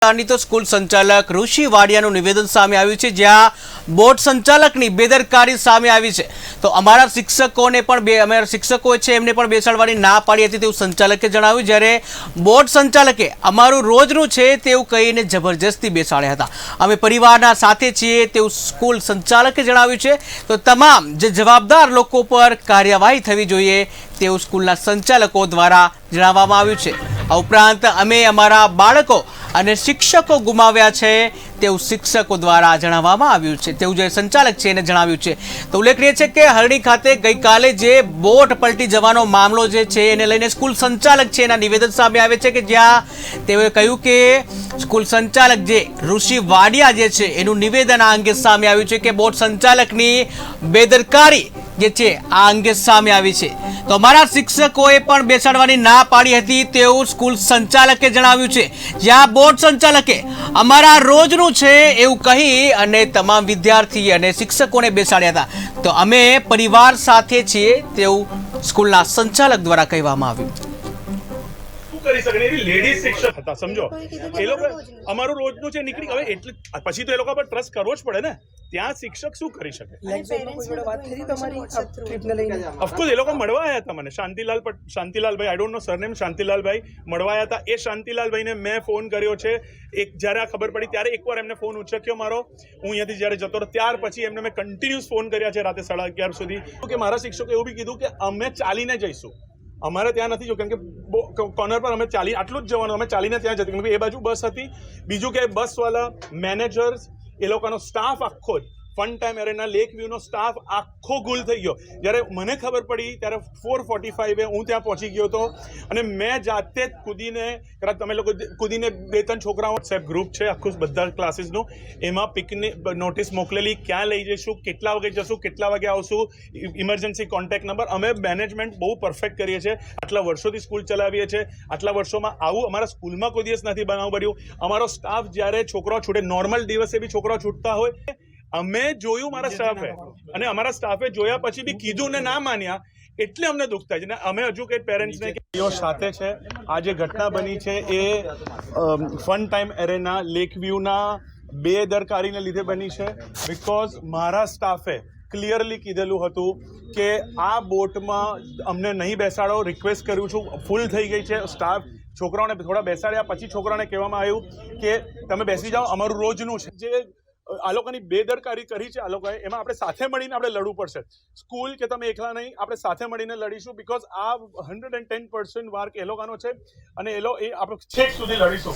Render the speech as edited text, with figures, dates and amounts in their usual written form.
તો સ્કૂલ સંચાલક ઋષિ વાડિયાનું નિવેદન સામે આવ્યું છે, જ્યાં બોર્ડ સંચાલકની બેદરકારી સામે આવી છે। તો અમારા શિક્ષકો છે એમને પણ બેસાડવાની ના પાડી હતી તેવું સંચાલકે જણાવ્યું, જ્યારે બોર્ડ સંચાલકે અમારું રોજનું છે તેવું કહીને જબરજસ્તી બેસાડ્યા હતા। અમે પરિવારના સાથે છીએ તેવું સ્કૂલ સંચાલકે જણાવ્યું છે। તો તમામ જે જવાબદાર લોકો પર કાર્યવાહી થવી જોઈએ તેવું સ્કૂલના સંચાલકો દ્વારા જણાવવામાં આવ્યું છે। આ ઉપરાંત અમે અમારા બાળકો અને શિક્ષકો ગુમાવ્યા છે તેવું શિક્ષકો દ્વારા જણાવવામાં આવ્યું છે, તેવું જે સંચાલક છે એને જણાવ્યું છે। તો ઉલ્લેખનીય છે કે હરણી ખાતે ગઈકાલે જે બોટ પલટી જવાનો મામલો જે છે એને લઈને સ્કૂલ સંચાલક છે એના નિવેદન સામે આવે છે, કે જ્યાં તેઓએ કહ્યું કે સ્કૂલ સંચાલક જે ઋષિ વાડિયા જે છે એનું નિવેદન આ અંગે સામે આવ્યું છે કે બોટ સંચાલકની બેદરકારી જે છે આ અંગે સામે આવી છે। તો અમારા શિક્ષકોએ પણ બેસાડવાની ના પાડી હતી તેવું સ્કૂલ સંચાલકે જણાવ્યું છે, જ્યાં બોર્ડ સંચાલકે અમારા રોજનું છે એવું કહી અને તમામ વિદ્યાર્થી અને શિક્ષકોને બેસાડ્યા હતા। તો અમે પરિવાર સાથે છીએ તેવું સ્કૂલના સંચાલક દ્વારા કહેવામાં આવ્યું। કરી શકે એવી લેડીઝ શિક્ષક હતા, સમજો એ લોકો અમારું રોજનું છે નીકળી હવે એટલે પછી તો એ લોકો પર ટ્રસ્ટ કરવો જ પડે ને। ત્યાં શિક્ષક શું કરી શકે? ઓફકોર્સ એ લોકો મળવા આવ્યા હતા, મને શાંતિલાલભાઈ, આઈ ડોન્ટ નો સરનેમ, શાંતિલાલભાઈ મળવા આવ્યા હતા। એ શાંતિલાલભાઈને મેં ફોન કર્યો છે જ્યારે આ ખબર પડી ત્યારે એકવાર એમને ફોન ઉચક્યો મારો, હું અહીંયાથી જ્યારે જતો રહ્યો ત્યાર પછી એમને મેં કન્ટિન્યુઅસ ફોન કર્યા છે રાતે 11:30 સુધી, કે મારા શિક્ષકો એવું બી કીધું કે અમે ચાલીને જઈશું, અમારે ત્યાં નથી જો, કેમ કે કોર્નર પર અમે ચાલી આટલું જ જવાનું, અમે ચાલીને ત્યાં જતી, કેમ કે એ બાજુ બસ હતી। બીજું કે બસવાળા મેનેજર્સ એ લોકોનો સ્ટાફ આખો જ ફન ટાઈમ એરેના લેક વ્યૂનો સ્ટાફ આખો ગુલ થઈ ગયો। જ્યારે મને ખબર પડી ત્યારે 4:45 હું ત્યાં પહોંચી ગયો હતો અને મેં જાતે જ કૂદીને, કદાચ તમે લોકો કૂદીને 2-3 છોકરાઓ વોટ્સએપ ગ્રુપ છે આખું બધા ક્લાસીસનું, એમાં પિકનિક નોટિસ મોકલેલી, ક્યાં લઈ જઈશું, કેટલા વાગે જશું, કેટલા વાગે આવશું, ઇમરજન્સી કોન્ટેક્ટ નંબર। અમે મેનેજમેન્ટ બહુ પરફેક્ટ કરીએ છીએ, આટલા વર્ષોથી સ્કૂલ ચલાવીએ છીએ, આટલા વર્ષોમાં આવું અમારા સ્કૂલમાં કોઈ દિવસ નથી બનાવવું પડ્યું। અમારો સ્ટાફ જ્યારે છોકરાઓ છૂટે, નોર્મલ દિવસે બી છોકરાઓ છૂટતા હોય, અમે જોયું મારા સ્ટાફે, અને અમારા સ્ટાફે જોયા પછી બી કીધું ને ના માન્યા, એટલે અમને દુઃખ થાય છે ને અમે હજુ કંઈ પેરેન્ટ્સને સાથે છે। આ જે ઘટના બની છે એ ફન ટાઈમ એરેના લેક વ્યૂના બેદરકારીને લીધે બની છે, બિકોઝ મારા સ્ટાફે ક્લિયરલી કીધેલું હતું કે આ બોટમાં અમને નહીં બેસાડો, રિક્વેસ્ટ કર્યું છું, ફૂલ થઈ ગઈ છે સ્ટાફ, છોકરાઓને થોડા બેસાડ્યા પછી છોકરાઓને કહેવામાં આવ્યું કે તમે બેસી જાઓ, અમારું રોજનું છે। જે આ લોકોની બેદરકારી કરી છે આ લોકોએ, એમાં આપણે સાથે મળીને આપણે લડવું પડશે। સ્કૂલ કે તમે એકલા નહીં, આપણે સાથે મળીને લડીશું, બિકોઝ આ 110% વર્ક એ લોકોનો છે અને એ આપણે છેક સુધી લડીશું।